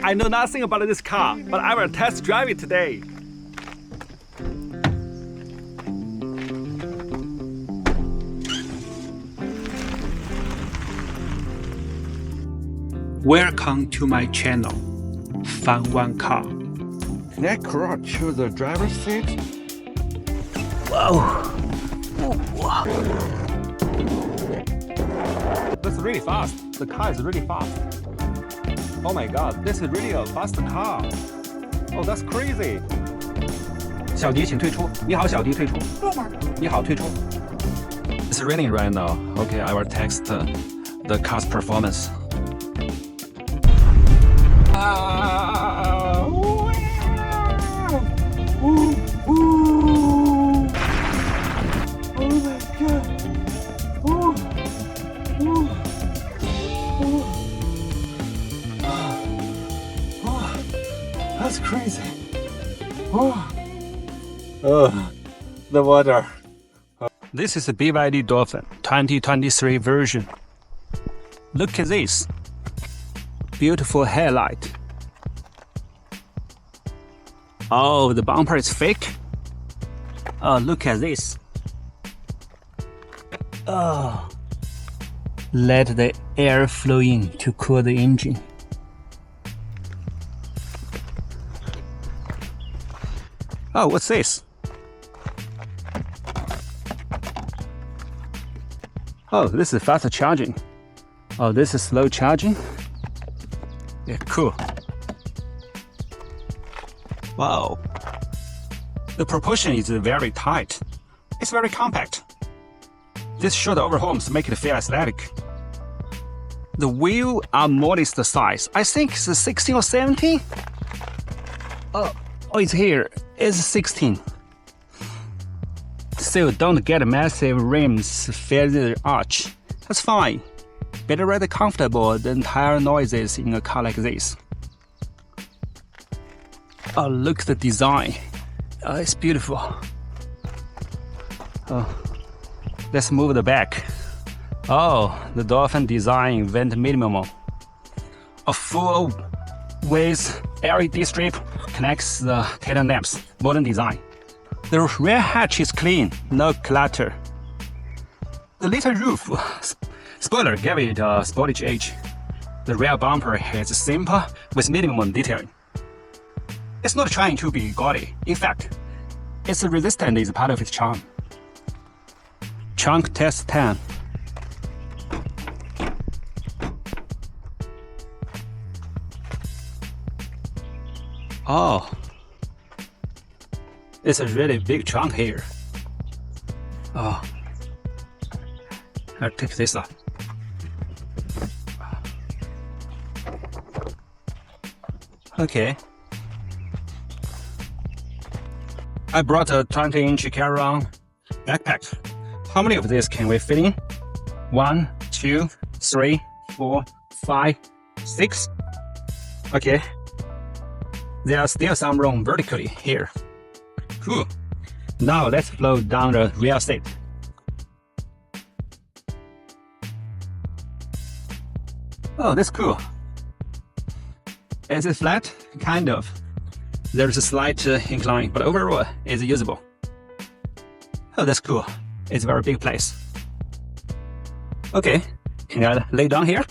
I know nothing about this car, but I will test drive it today. Welcome to my channel, Fun One Car. Can I crouch to the driver's seat? Whoa. That's really fast. The car is really fast. Oh my god, this is really a fast car. Oh, that's crazy. 小迪请退出。你好，小迪退出。你好，退出。It's raining right now. Okay, I will text the car's performance. That's crazy. The water. This is a BYD Dolphin 2023 version. Look at this. Beautiful headlight. Oh, the bumper is fake. Oh, look at this. Oh. Let the air flow in to cool the engine. Oh, what's this? Oh, this is fast charging. Oh, this is slow charging. Yeah, cool. Wow. The proportion is very tight. It's very compact. These short overhauls make it feel aesthetic. The wheels are modest size. I think it's 16 or 17. Oh, it's here. It's 16. Still don't get massive rims feather arch. That's fine. Better ride comfortable than tire noises in a car like this. Oh, look at the design. Oh, it's beautiful. Oh, let's move the back. Oh, the Dolphin design went minimal. A full with LED strip connects the tail lamps. Modern design. The rear hatch is clean, no clutter. The little roof spoiler gave it a sportage edge. The rear bumper is simple with minimum detailing. It's not trying to be gaudy. In fact, its resistance is part of its charm. Trunk test 10. Oh, it's a really big trunk here. Oh, I'll take this off. Okay. I brought a 20-inch carry-on backpack. How many of these can we fit in? 1, 2, 3, 4, 5, 6. Okay. There are still some room vertically here. Cool. Now let's flow down the rear seat. Oh, that's cool. Is it flat? Kind of. There's a slight incline, but overall it's usable. Oh, that's cool. It's a very big place. Okay, can I lay down here?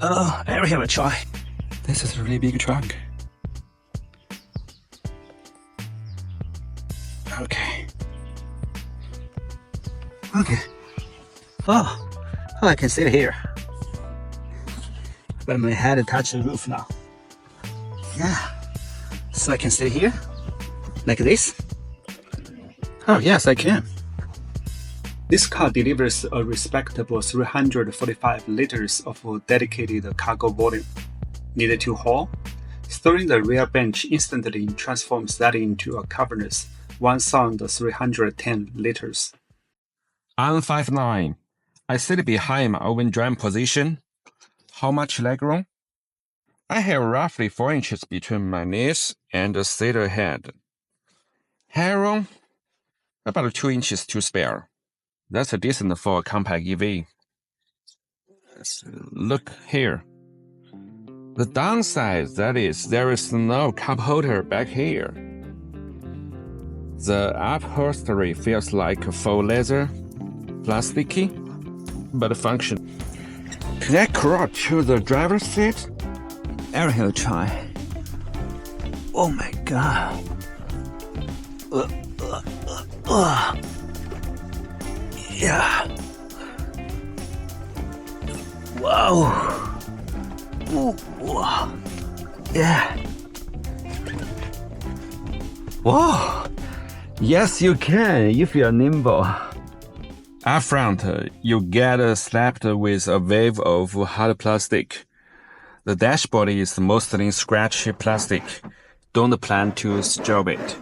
Oh, I will have a try. This is a really big trunk. Okay. Oh, I can sit here. But my head touches the roof now. Yeah. So I can sit here, like this. Oh yes, I can. This car delivers a respectable 345 liters of dedicated cargo volume needed to haul. Throwing the rear bench instantly transforms that into a cavernous 1,310 liters. I'm 5'9". I sit behind my open drum position. How much legroom? I have roughly 4 inches between my knees and the seat ahead. Headroom? About 2 inches to spare. That's decent for a compact EV. Look here. The downside, that is, there is no cup holder back here. The upholstery feels like faux leather, plasticky, but functional. Can I crawl to the driver's seat? Aaron will try. Oh my god. Yeah. Wow. Ooh. Yeah. Whoa. Yes, you can if you're nimble. Up front, you get slapped with a wave of hard plastic. The dashboard is mostly scratchy plastic. Don't plan to scrub it.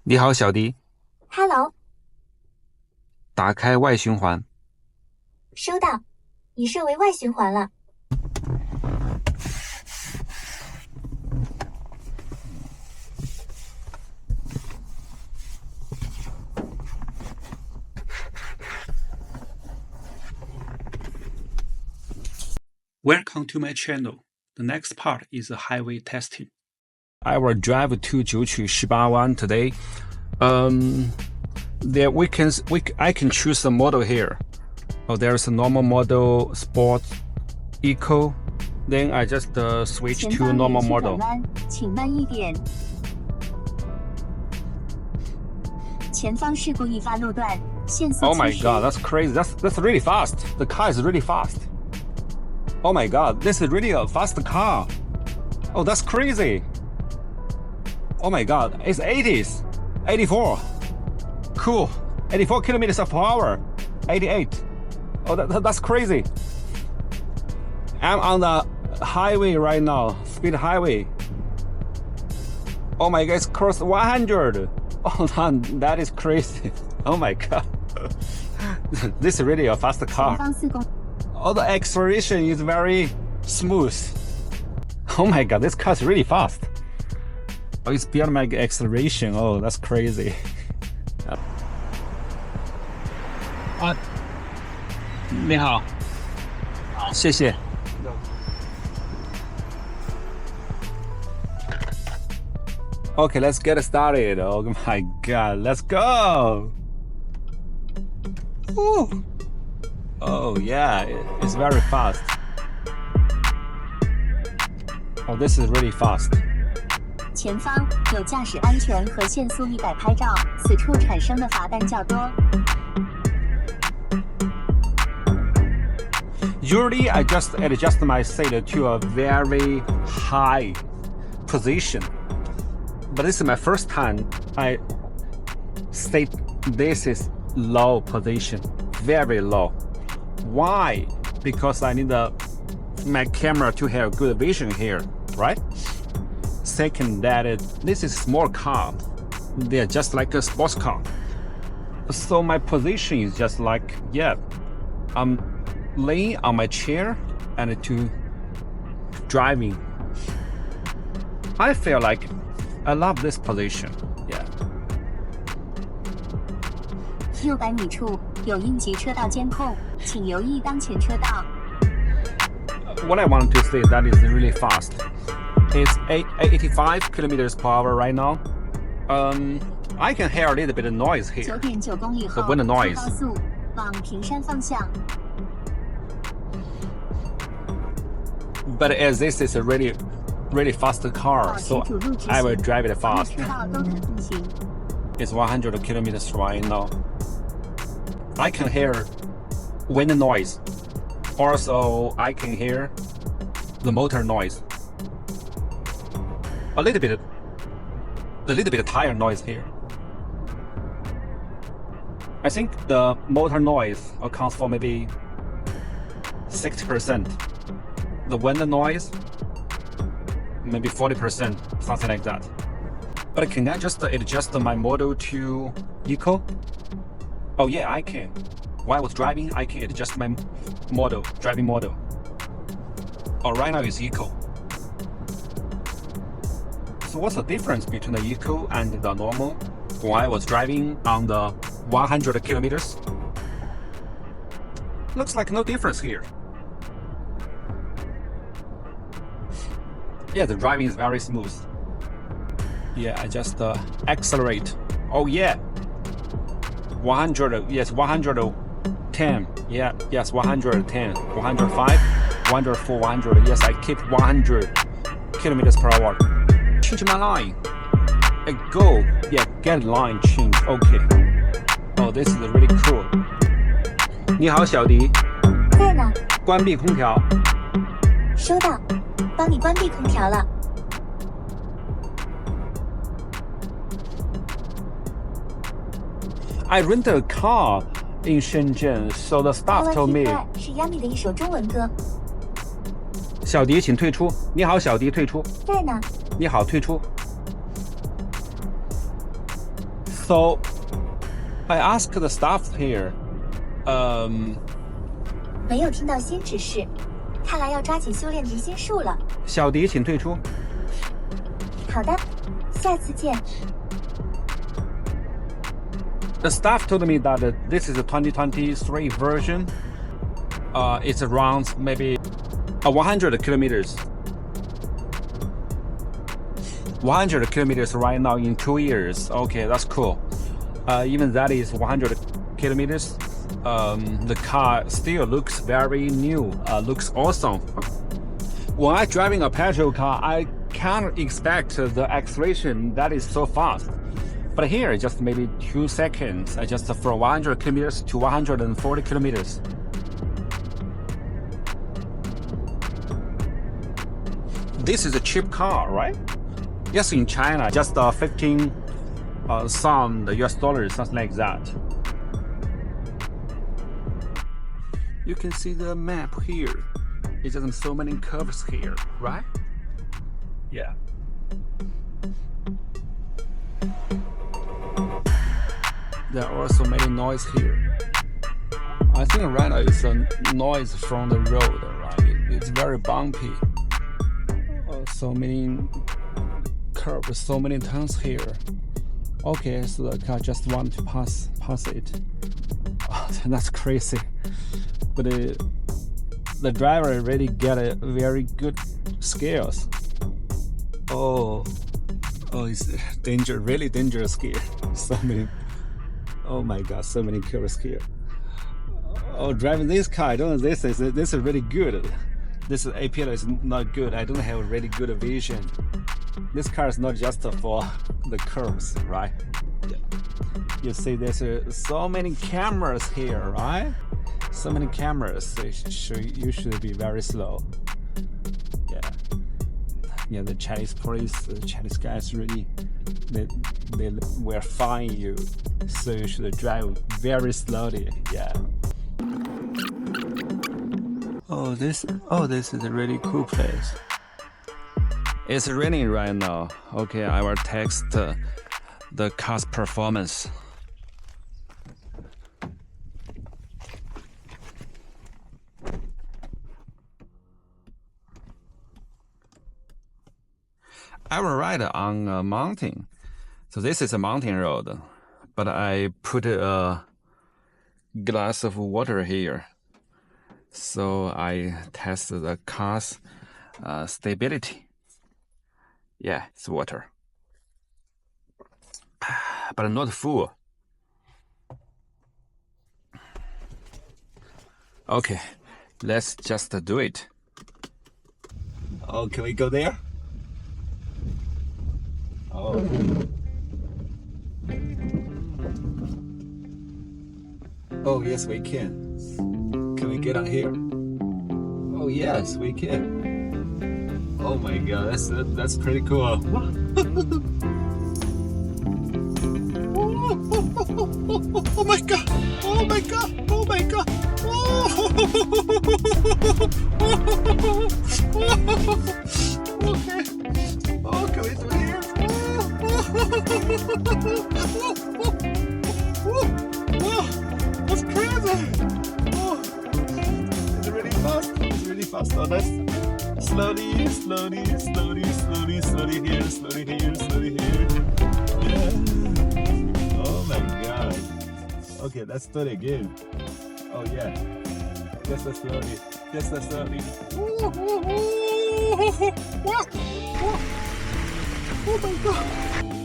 你好，小迪。Hello，打开外循环。收到，已设为外循环了。Welcome to my channel. The next part is highway testing. I will drive to 九曲18弯 today. There I can choose a model here. Oh, there's a normal model, sport, eco. Then I just switch to normal model. 请慢一点。前方事故易发路段，限速 Oh my 70 god, that's crazy. That's really fast. The car is really fast. Oh my god, this is really a fast car. Oh, that's crazy. Oh my god, it's 80s. 84. Cool. 84 kilometers per hour. 88. Oh, that's crazy. I'm on the highway right now. Speed highway. Oh my god, it's crossed 100. Oh, that is crazy. Oh my god. This is really a fast 前 car. 方4公 Oh, the acceleration is very smooth. Oh my god, this car is really fast. Oh, it's beyond my acceleration. Oh, that's crazy. 啊，你好，谢谢。Okay, let's get started. Oh my god, let's go. Woo. Oh yeah, it's very fast. Oh, this is really fast. 前方有驾驶安全和限速100拍照，此处产生的罚单较多。 Usually, I just adjust my seat to a very high position. But this is my first time I state this is low position, very low. Why? Because I need my camera to have good vision here, right? Second, that this is small car. They're just like a sports car. So my position is just like, yeah, I'm laying on my chair and to driving. I feel like I love this position. Yeah. 600米处有应急车道监控，请留意当前车道。 What I want to say that is really fast. It's 85 kilometers per hour right now. I can hear a little bit of noise here. 9.9公里后 The wind 出 noise. 高速，往平山方向。 But as this is a really fast car, so I will drive it 方 fast. 向车道都可通行。 It's 100 kilometers right now. I can hear wind noise. Also, I can hear the motor noise. a little bit of tire noise here. I think the motor noise accounts for maybe 60%. The wind noise, maybe 40%, something like that. But can I just adjust my model to eco? Oh yeah, I can. While I was driving, I can adjust my model, driving model. Oh, right now it's eco. So what's the difference between the eco and the normal? While I was driving on the 100 kilometers, looks like no difference here. Yeah, the driving is very smooth. Yeah, I just accelerate. Oh yeah, 100. Yes, 110. Yeah, yes, 110, 105, 104, 100. Yes, I keep 100 kilometers per hour. Change my line. I go. Yeah, get line change. Okay. Oh, this is really cool. 你好，小迪。在呢，关闭空调。收到，帮你关闭空调了。I rented a car in Shenzhen, so the staff told me. 是 Yummy 的一首中文歌。小迪，请退出。你好，小迪，退出。在呢。你好，退出。So, I asked the staff here. 没有听到新指示，看来要抓紧修炼读心术了。小迪，请退出。好的，下次见。The staff told me that this is a 2023 version. It's around maybe 100 kilometers. 100 kilometers right now in 2 years. Okay, that's cool. Even that is 100 kilometers. The car still looks very new. Looks awesome. When I'm driving a petrol car, I can't expect the acceleration that is so fast. But here, just maybe 2 seconds, just from 100 kilometers to 140 kilometers. This is a cheap car, right? Yes, in China, just 15 some US dollars, something like that. You can see the map here. It's just so many curves here, right? Yeah. There are also many noise here. I think right now it's a noise from the road, right? It's very bumpy. So many curves, so many turns here. Okay, so the car just wanted to pass it. Oh, that's crazy. But the driver really get a very good skills. Oh, it's really dangerous here. So many. Oh my God, so many curves here. Oh, driving this car, I don't know. This is really good. This APL is not good. I don't have a really good vision. This car is not just for the curves, right? Yeah. You see, there's so many cameras here, right? So many cameras. So you should be very slow. Yeah. The Chinese police, the Chinese guys really, they will fine you. So you should drive very slowly. Yeah. Oh, this is a really cool place. It's raining right now. Okay, I will text the car's performance. I will ride on a mountain. So this is a mountain road, but I put a glass of water here. So I test the car's stability. Yeah, it's water. But not full. Okay, let's just do it. Oh, can we go there? Oh. Oh, yes, we can. Can we get on here? Oh, yes, we can. Oh my god, that's pretty cool. Oh my god! Oh my god! Oh my god! Okay. Oh, can we do it here? That's crazy! Oh. Is it really fast? It's really fast. Oh, that's slowly, slowly, slowly, slowly, slowly here, slowly here, slowly here. Yeah. Oh my god. Okay, let's do it again. Oh yeah. Just as slowly. Just as slowly. Oh my god.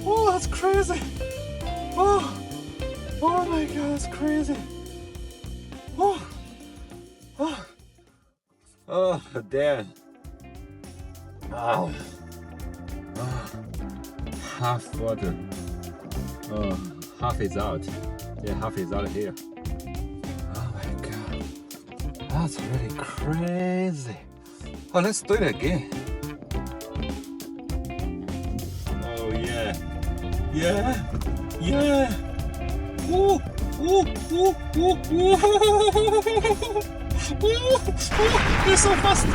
Oh, that's crazy. Oh my god, that's crazy. Oh damn. Half water. Half is out. Yeah, half is out here. Oh my god. That's really crazy. Oh, let's do it again. Oh yeah. Yeah. Yeah. Ooh. Ooh. Ooh. Ooh. Ooh. You're so fast!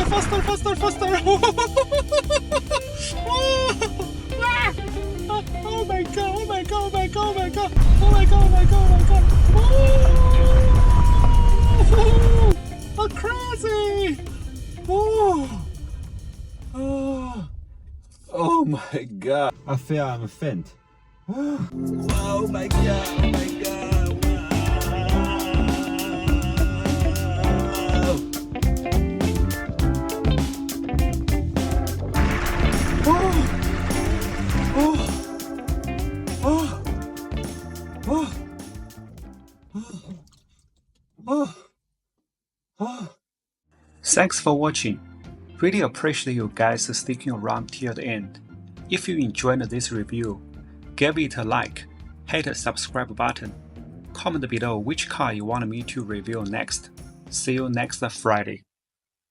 Faster, faster, faster! Oh my god, oh my god, oh my god, oh my god! Oh my god, oh my god, oh my god! Oh, crazy! Oh my god! I feel I'm faint. Oh my god, oh my god! Thanks for watching. Really appreciate you guys sticking around till the end. If you enjoyed this review, give it a like, hit the subscribe button, comment below which car you want me to review next. See you next Friday.